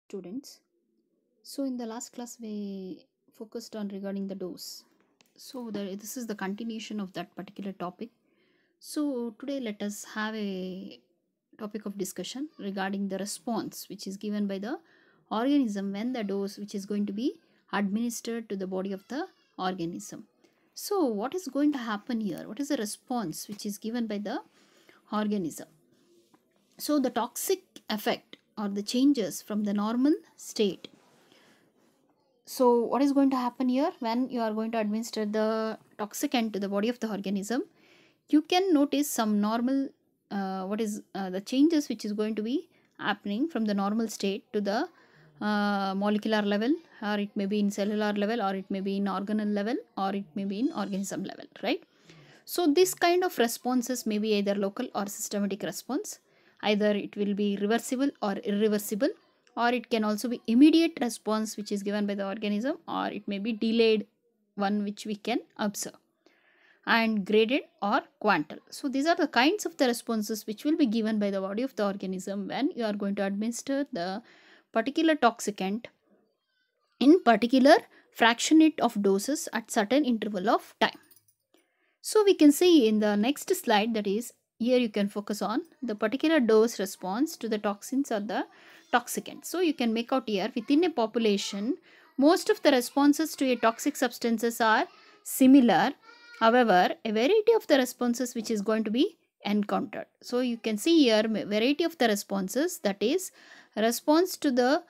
students. So in the last class we focused on regarding the dose. This is the continuation of that particular topic. So today let us have a topic of discussion regarding the response which is given by the organism when the dose which is going to be administered to the body of the organism. So what is going to happen here? What is the response which is given by the organism? So the toxic effect or the changes from the normal state. So what is going to happen here when you are going to administer the toxicant to the body of the organism? You can notice some normal what is the changes which is going to be happening from the normal state to the molecular level, or it may be in cellular level, or it may be in organelle level, or it may be in organism level, right? So this kind of responses may be either local or systematic response. Either it will be reversible or irreversible, or it can also be immediate response which is given by the organism, or it may be delayed one which we can observe, and graded or quantal. So these are the kinds of the responses which will be given by the body of the organism when you are going to administer the particular toxicant in particular fractionate of doses at certain interval of time. So we can see in the next slide, that is, here you can focus on the particular dose response to the toxins or the toxicant. So you can make out here within a population, most of the responses to a toxic substances are similar. However, a variety of the responses which is going to be encountered. So you can see here variety of the responses, that is response to the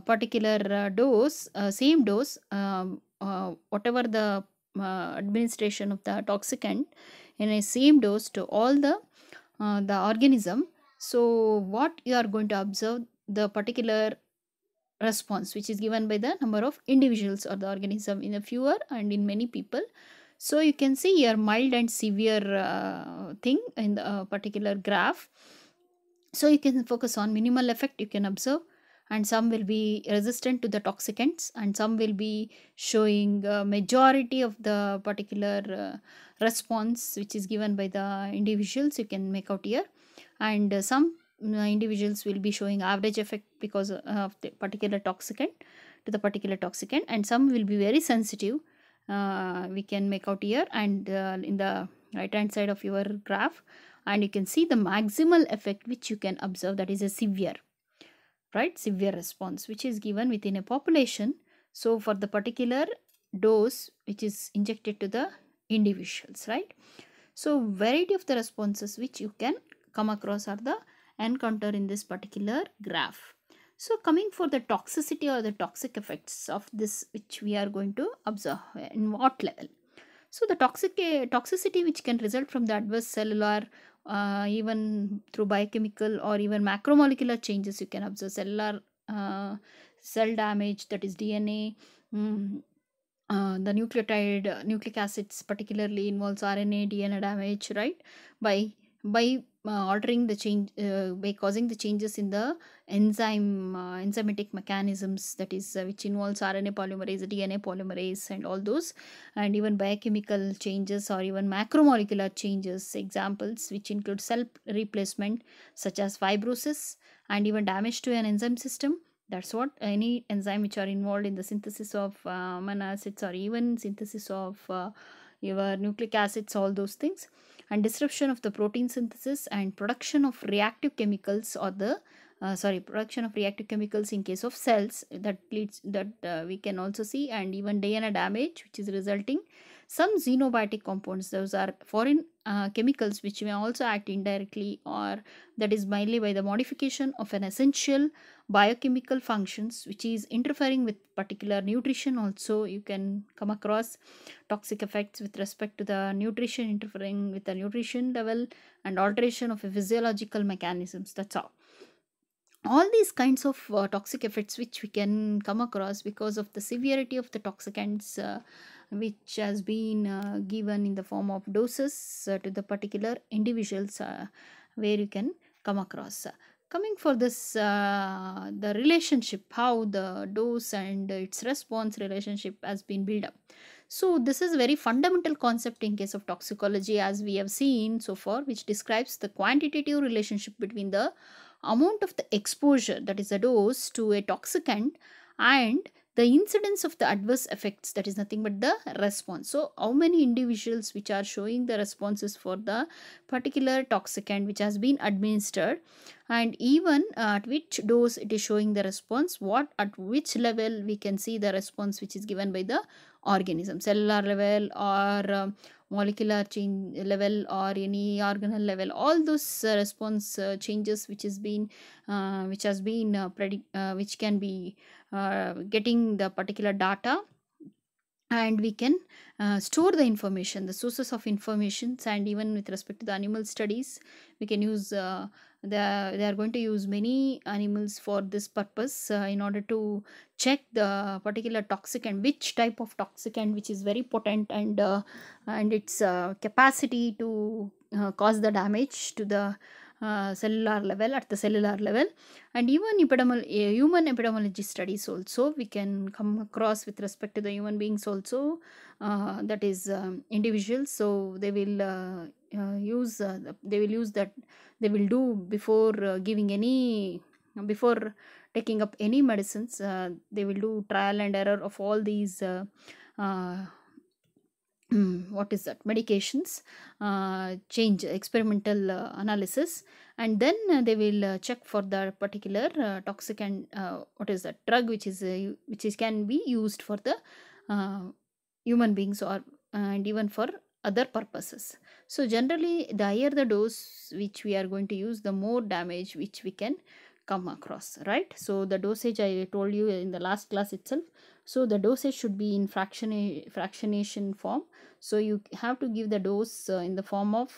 particular dose, same dose, whatever the administration of the toxicant in a same dose to all the organism. So what you are going to observe, the particular response which is given by the number of individuals or the organism in a fewer and in many people. So you can see here mild and severe thing in the particular graph. So you can focus on minimal effect, you can observe, and some will be resistant to the toxicants, and some will be showing majority of the particular response which is given by the individuals, you can make out here. And some individuals will be showing average effect because of the particular toxicant, to the particular toxicant, and some will be very sensitive, we can make out here. And in the right hand side of your graph, and you can see the maximal effect which you can observe, that is a severe, right, severe response which is given within a population. So for the particular dose which is injected to the individuals, right? So variety of the responses which you can come across are the encounter in this particular graph. So coming for the toxicity or the toxic effects of this which we are going to observe, in what level? So the toxicity which can result from the adverse cellular, even through biochemical or even macromolecular changes, you can observe cellular cell damage, that is DNA. mm, the nucleic acids particularly involves RNA, DNA damage, right? By altering the change, by causing the changes in the enzymatic mechanisms, that is which involves RNA polymerase, DNA polymerase, and all those, and even biochemical changes or even macromolecular changes, examples which include cell replacement such as fibrosis, and even damage to an enzyme system. That's what any enzyme which are involved in the synthesis of amino acids, or even synthesis of your nucleic acids, all those things. And disruption of the protein synthesis and production of reactive chemicals, or the production of reactive chemicals in case of cells, that leads, that we can also see. And even DNA damage which is resulting some xenobiotic compounds, those are foreign chemicals which may also act indirectly, or that is mainly by the modification of an essential biochemical functions which is interfering with particular nutrition. Also you can come across toxic effects with respect to the nutrition, interfering with the nutrition level, and alteration of a physiological mechanisms. That's all these kinds of toxic effects which we can come across because of the severity of the toxicants which has been given in the form of doses to the particular individuals, where you can come across. Coming for this, the relationship, how the dose and its response relationship has been built up. So this is a very fundamental concept in case of toxicology, as we have seen so far, which describes the quantitative relationship between the amount of the exposure, that is a dose, to a toxicant, and the incidence of the adverse effects, that is nothing but the response. So how many individuals which are showing the responses for the particular toxicant which has been administered, and even at which dose it is showing the response, what at which level we can see the response which is given by the organism, cellular level or molecular change level or any organelle level, all those response changes which has been which can be getting the particular data, and we can store the information, the sources of informations. And even with respect to the animal studies, we can use they are going to use many animals for this purpose, in order to check the particular toxicant, which type of toxicant which is very potent, and its capacity to cause the damage to the cellular level, at the cellular level. And even human epidemiology studies also we can come across with respect to the human beings also, that is individuals. So they will use that, they will do before giving any, before taking up any medicines, they will do trial and error of all these uh, what is that, medications, change experimental analysis. And then they will check for the particular toxic and what is that drug which is can be used for the uh, human beings, or and even for other purposes. So generally, the higher the dose which we are going to use, the more damage which we can come across, right? So the dosage I told you in the last class itself. So the dosage should be in fractionation form. So you have to give the dose in the form of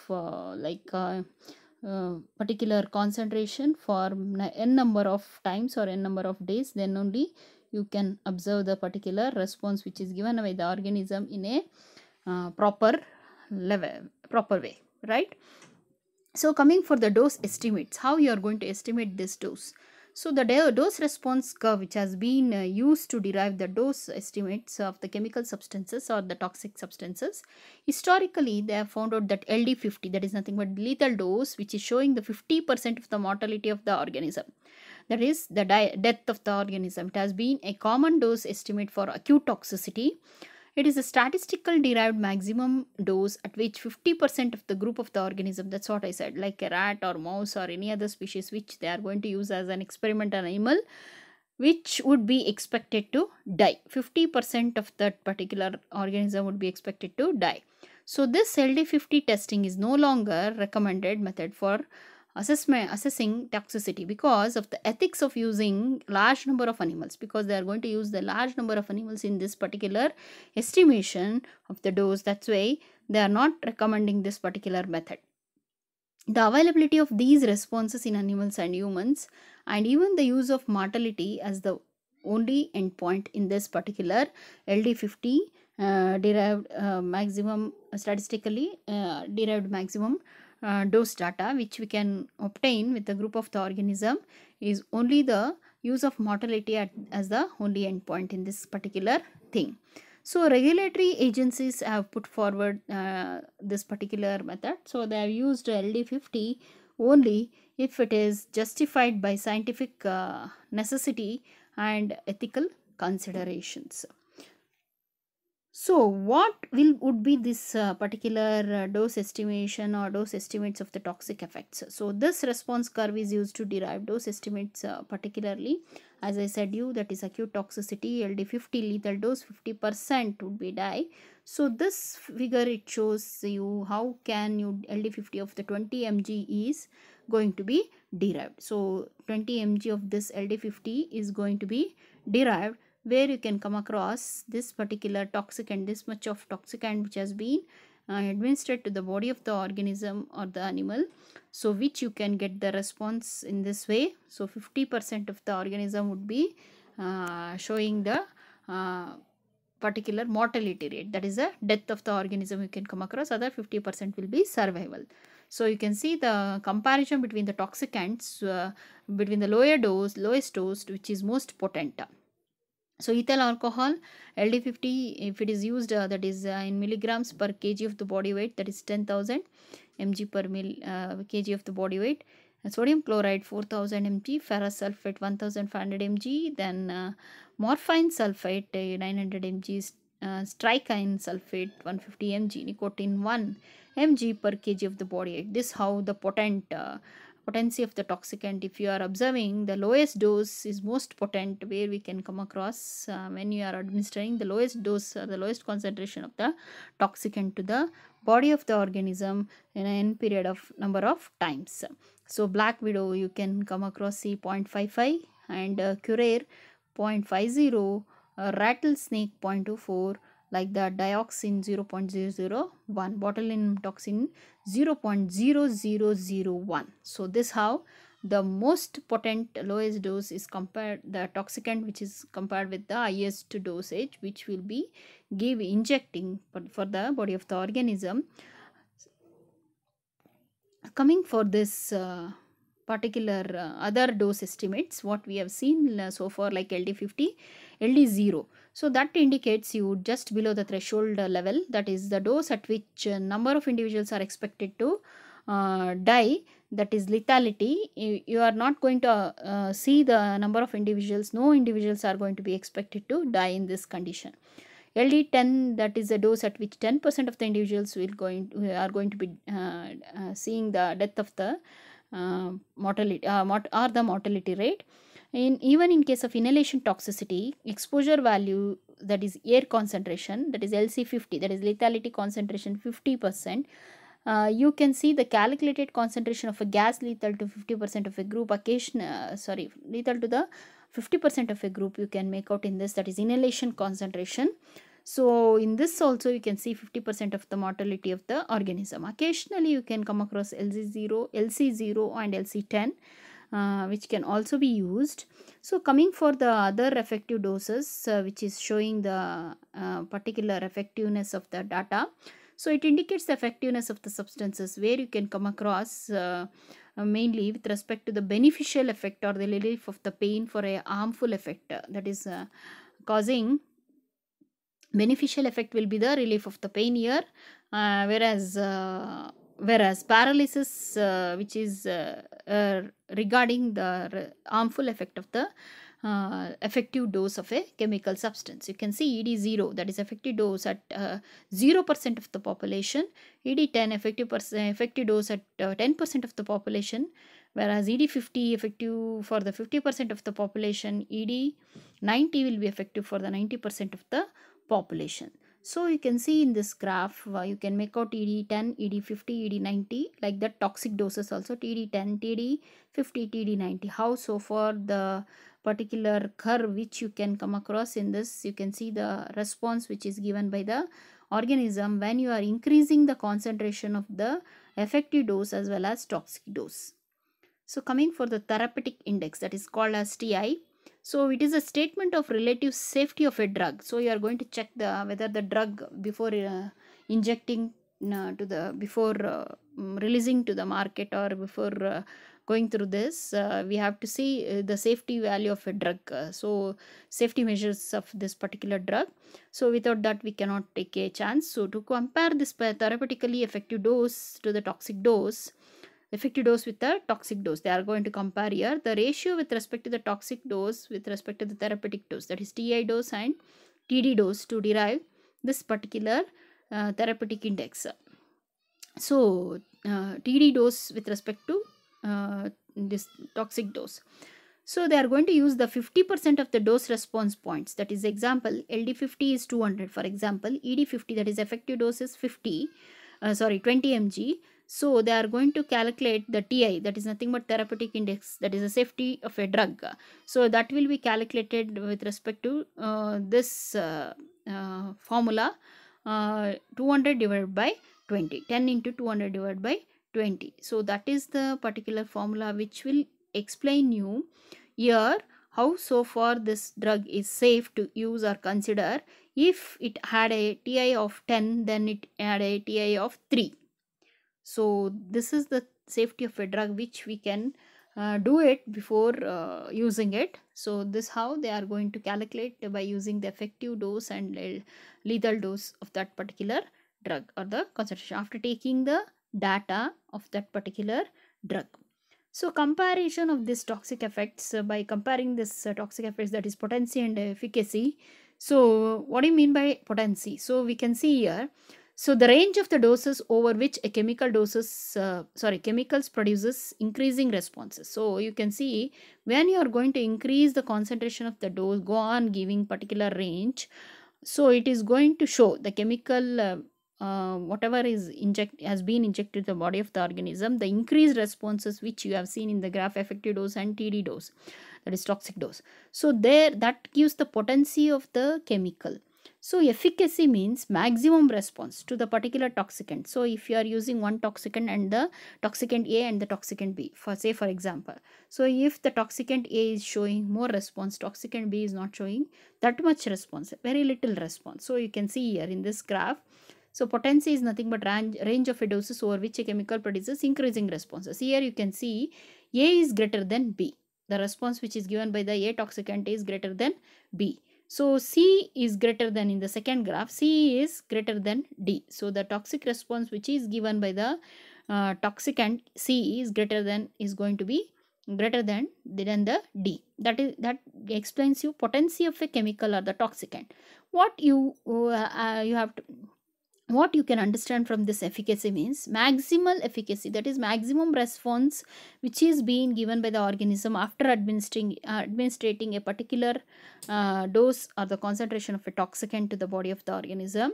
particular concentration for n number of times or n number of days. Then only you can observe the particular response which is given by the organism in a proper level, proper way, right? So coming for the dose estimates, how you are going to estimate this dose. So the dose response curve which has been used to derive the dose estimates of the chemical substances or the toxic substances, historically they have found out that LD50, that is nothing but lethal dose, which is showing the 50% of the mortality of the organism, that is the death of the organism. It has been a common dose estimate for acute toxicity. It is a statistical derived maximum dose at which 50% of the group of the organism, that's what I said, like a rat or mouse or any other species which they are going to use as an experimental animal, which would be expected to die. 50% of that particular organism would be expected to die. So this LD50 testing is no longer recommended method for assessing toxicity because of the ethics of using large number of animals, because they are going to use the large number of animals in this particular estimation of the dose. That's why they are not recommending this particular method. The availability of these responses in animals and humans, and even the use of mortality as the only endpoint in this particular LD50 derived maximum, statistically derived maximum dose data which we can obtain with the group of the organism, is only the use of mortality as the only endpoint in this particular thing. So regulatory agencies have put forward this particular method. So they have used LD50 only if it is justified by scientific necessity and ethical considerations. So what would be this particular dose estimation or dose estimates of the toxic effects? So this response curve is used to derive dose estimates, particularly as I said you, that is acute toxicity LD50 lethal dose 50% would be die. So this figure, it shows you how can you LD50 of the 20 mg is going to be derived. So 20 mg of this LD50 is going to be derived, where you can come across this particular toxicant, this much of toxicant which has been administered to the body of the organism or the animal, so which you can get the response in this way. So 50% of the organism would be showing the particular mortality rate, that is the death of the organism you can come across, other 50% will be survival. So you can see the comparison between the toxicants, between the lowest dose which is most potent. So ethyl alcohol LD50, if it is used, that is in milligrams per kg of the body weight, that is 10,000 mg per kg of the body weight, sodium chloride 4000 mg, ferrous sulfate 1500 mg, then morphine sulfate 900 mg, strychnine sulfate 150 mg, nicotine 1 mg per kg of the body weight. This how the potency of the toxicant. If you are observing, the lowest dose is most potent, where we can come across when you are administering the lowest dose, the lowest concentration of the toxicant to the body of the organism in an period of number of times. So black widow you can come across C 0.55 and curare 0.50, rattlesnake 0.24, like the dioxin 0.001, botulinum toxin 0.0001. So this how the most potent lowest dose is compared, the toxicant which is compared with the highest dosage, which will be injecting for the body of the organism. Coming for this particular other dose estimates, what we have seen so far, like LD50, LD0. So that indicates you just below the threshold level, that is the dose at which number of individuals are expected to die, that is lethality. You are not going to see the number of individuals, no individuals are going to be expected to die in this condition. LD10, that is a dose at which 10% of the individuals are going to be seeing the death of the mortality or the mortality rate. Even in case of inhalation toxicity, exposure value, that is air concentration, that is LC50, that is lethality concentration 50%. You can see the calculated concentration of a gas lethal to 50% of a group, lethal to the 50% of a group you can make out in this, that is inhalation concentration. So in this also you can see 50% of the mortality of the organism. Occasionally you can come across LC0 and LC10, which can also be used. So coming for the other effective doses, which is showing the particular effectiveness of the data. So it indicates the effectiveness of the substances, where you can come across mainly with respect to the beneficial effect or the relief of the pain for a harmful effect, that is causing beneficial effect will be the relief of the pain here, whereas paralysis, which is regarding the harmful effect of the effective dose of a chemical substance. You can see ED0, that is effective dose at 0% of the population, ED10 effective dose at 10% of the population, whereas ED50 effective for the 50% of the population, ED90 will be effective for the 90% of the population. So you can see in this graph, you can make out ED10, ED50, ED90, like the toxic doses also, TD10, TD50, TD90. How so far the particular curve which you can come across in this, you can see the response which is given by the organism when you are increasing the concentration of the effective dose as well as toxic dose. So coming for the therapeutic index, that is called as TI. So it is a statement of relative safety of a drug. So you are going to check whether the drug before injecting before releasing to the market, or before going through this, we have to see the safety value of a drug. So safety measures of this particular drug. So without that we cannot take a chance. So to compare this therapeutically effective dose to the toxic dose, effective dose with the toxic dose, they are going to compare here the ratio with respect to the toxic dose with respect to the therapeutic dose, that is TI dose and TD dose, to derive this particular therapeutic index. So TD dose with respect to this toxic dose. So they are going to use the 50% of the dose response points, that is example LD50 is 200, for example ED50, that is effective dose is 20 mg. So they are going to calculate the TI, that is nothing but therapeutic index, that is the safety of a drug. So that will be calculated with respect to this formula, 200 divided by 20, 10 into 200 divided by 20. So that is the particular formula which will explain you here how so far this drug is safe to use or consider. If it had a TI of 10, then it had a TI of 3. So this is the safety of a drug which we can do it before using it. So this how they are going to calculate by using the effective dose and lethal dose of that particular drug, or the concentration, after taking the data of that particular drug. So comparison of this toxic effects, by comparing this toxic effects, that is potency and efficacy. So what do you mean by potency? So we can see here. So the range of the doses over which a chemicals produces increasing responses. So you can see when you are going to increase the concentration of the dose, go on giving particular range, so it is going to show the chemical whatever is inject has been injected to the body of the organism, the increased responses which you have seen in the graph, effective dose and TD dose, that is toxic dose. So there, that gives the potency of the chemical. So efficacy means maximum response to the particular toxicant. So if you are using one toxicant and the toxicant A and the toxicant B, for say for example, so if the toxicant A is showing more response, toxicant B is not showing that much response, very little response. So you can see here in this graph, so potency is nothing but range of a doses over which a chemical produces increasing responses. Here you can see A is greater than B. The response which is given by the A toxicant is greater than B. So C is greater than, in the second graph, C is greater than D. So the toxic response which is given by the toxicant C is going to be greater than the D. That explains you potency of a chemical or the toxicant. What you have to, what you can understand from this efficacy means maximal efficacy, that is maximum response which is being given by the organism after administrating a particular dose or the concentration of a toxicant to the body of the organism,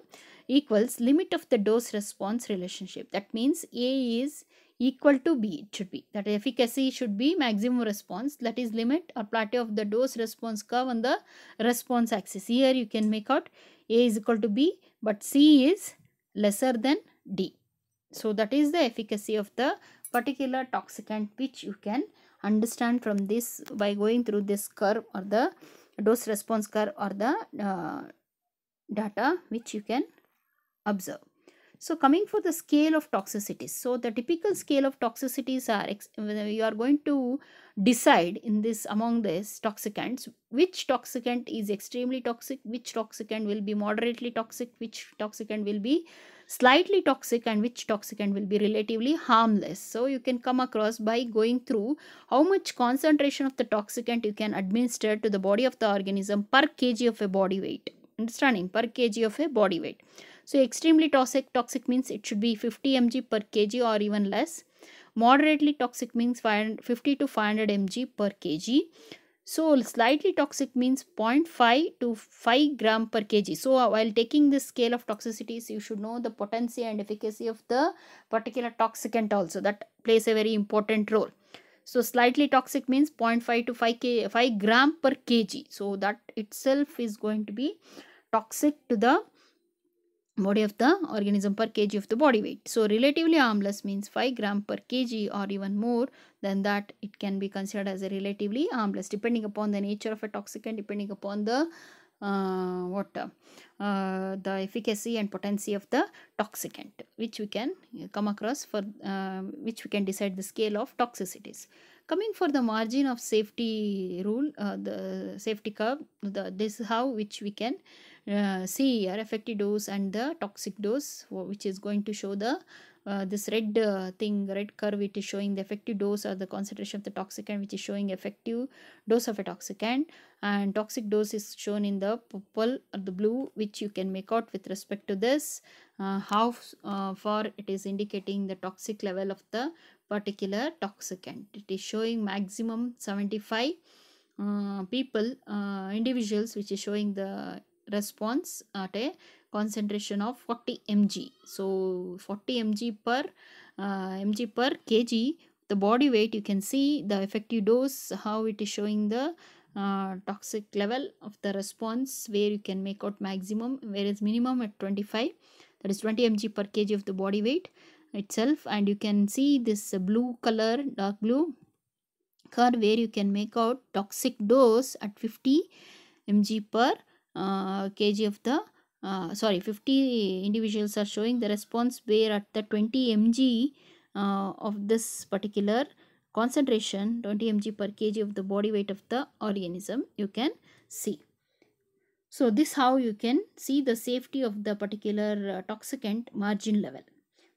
equals limit of the dose response relationship. That means A is equal to B, it should be that efficacy should be maximum response, that is limit or plateau of the dose response curve on the response axis. Here you can make out A is equal to B, but C is lesser than D. So that is the efficacy of the particular toxicant, which you can understand from this by going through this curve or the dose response curve or the data which you can observe. So coming for the scale of toxicities. So the typical scale of toxicities are, you are going to decide in this among these toxicants, which toxicant is extremely toxic, which toxicant will be moderately toxic, which toxicant will be slightly toxic, and which toxicant will be relatively harmless. So you can come across by going through how much concentration of the toxicant you can administer to the body of the organism per kg of a body weight. Understanding, per kg of a body weight. So extremely toxic means it should be 50 mg per kg or even less. Moderately toxic means 50 to 500 mg per kg. So slightly toxic means 0.5 to 5 gram per kg. So while taking this scale of toxicities, you should know the potency and efficacy of the particular toxicant also. That plays a very important role. So slightly toxic means 0.5 to 5 gram per kg. So that itself is going to be toxic to the body of the organism per kg of the body weight. So relatively harmless means 5 gram per kg or even more than that, it can be considered as a relatively harmless, depending upon the nature of a toxicant, depending upon the the efficacy and potency of the toxicant, which we can come across for which we can decide the scale of toxicities. Coming for the margin of safety rule, the safety curve, this is how which we can see here effective dose and the toxic dose, which is going to show the this red red curve, it is showing the effective dose or the concentration of the toxicant, which is showing effective dose of a toxicant, and toxic dose is shown in the purple or the blue, which you can make out with respect to this how far it is indicating the toxic level of the particular toxicant. It is showing maximum 75 individuals, which is showing the response at a concentration of 40 mg. So 40 mg per kg, the body weight, you can see the effective dose, how it is showing the toxic level of the response, where you can make out maximum, whereas minimum at 25, that is 20 mg per kg of the body weight itself. And you can see this blue color, dark blue curve, where you can make out toxic dose at 50 mg per kg of the 50 individuals are showing the response, where at the 20 mg of this particular concentration, 20 mg per kg of the body weight of the organism, you can see. So this how you can see the safety of the particular toxicant margin level.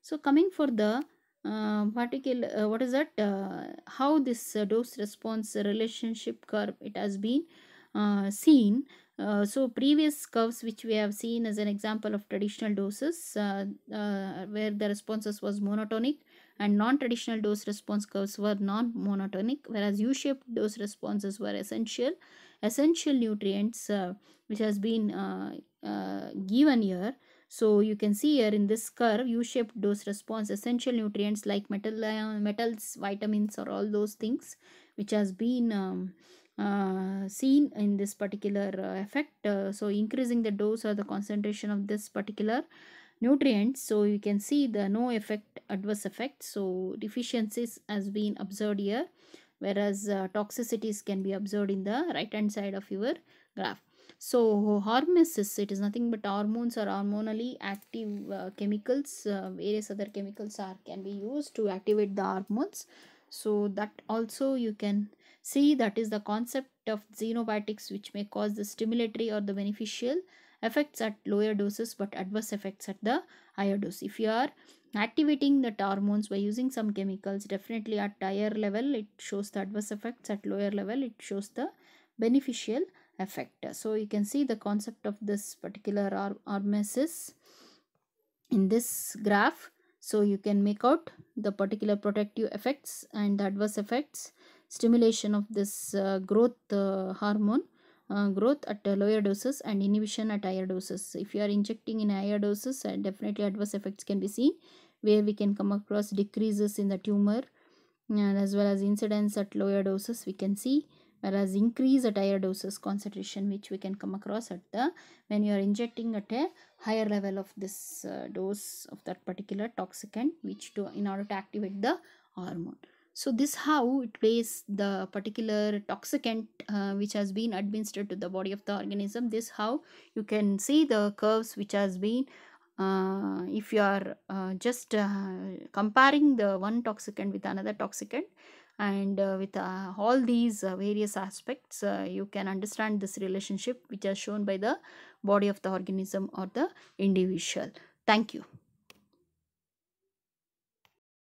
So coming for the particular what is that how this dose response relationship curve it has been seen. So previous curves which we have seen as an example of traditional doses, where the responses was monotonic, and non-traditional dose response curves were non-monotonic, whereas U-shaped dose responses were essential nutrients, which has been given here. So you can see here in this curve, U-shaped dose response, essential nutrients like metals, vitamins, or all those things which has been seen in this particular effect. So increasing the dose or the concentration of this particular nutrients, so you can see the no effect, adverse effect. So deficiencies has been observed here, whereas toxicities can be observed in the right hand side of your graph. So hormesis, it is nothing but hormones or hormonally active chemicals. Various other chemicals are can be used to activate the hormones. So that also you can see, that is the concept of xenobiotics, which may cause the stimulatory or the beneficial effects at lower doses but adverse effects at the higher dose. If you are activating the hormones by using some chemicals, definitely at higher level it shows the adverse effects, at lower level it shows the beneficial effect. So you can see the concept of this particular hormesis in this graph. So you can make out the particular protective effects and the adverse effects, stimulation of this growth hormone, growth at lower doses and inhibition at higher doses. If you are injecting in higher doses, definitely adverse effects can be seen, where we can come across decreases in the tumor, and as well as incidence at lower doses we can see, whereas increase at higher doses concentration which we can come across at the when you are injecting at a higher level of this dose of that particular toxicant, which to in order to activate the hormone. So this how it plays the particular toxicant which has been administered to the body of the organism. This how you can see the curves which has been if you are just comparing the one toxicant with another toxicant, and with all these various aspects, you can understand this relationship which is shown by the body of the organism or the individual. Thank you.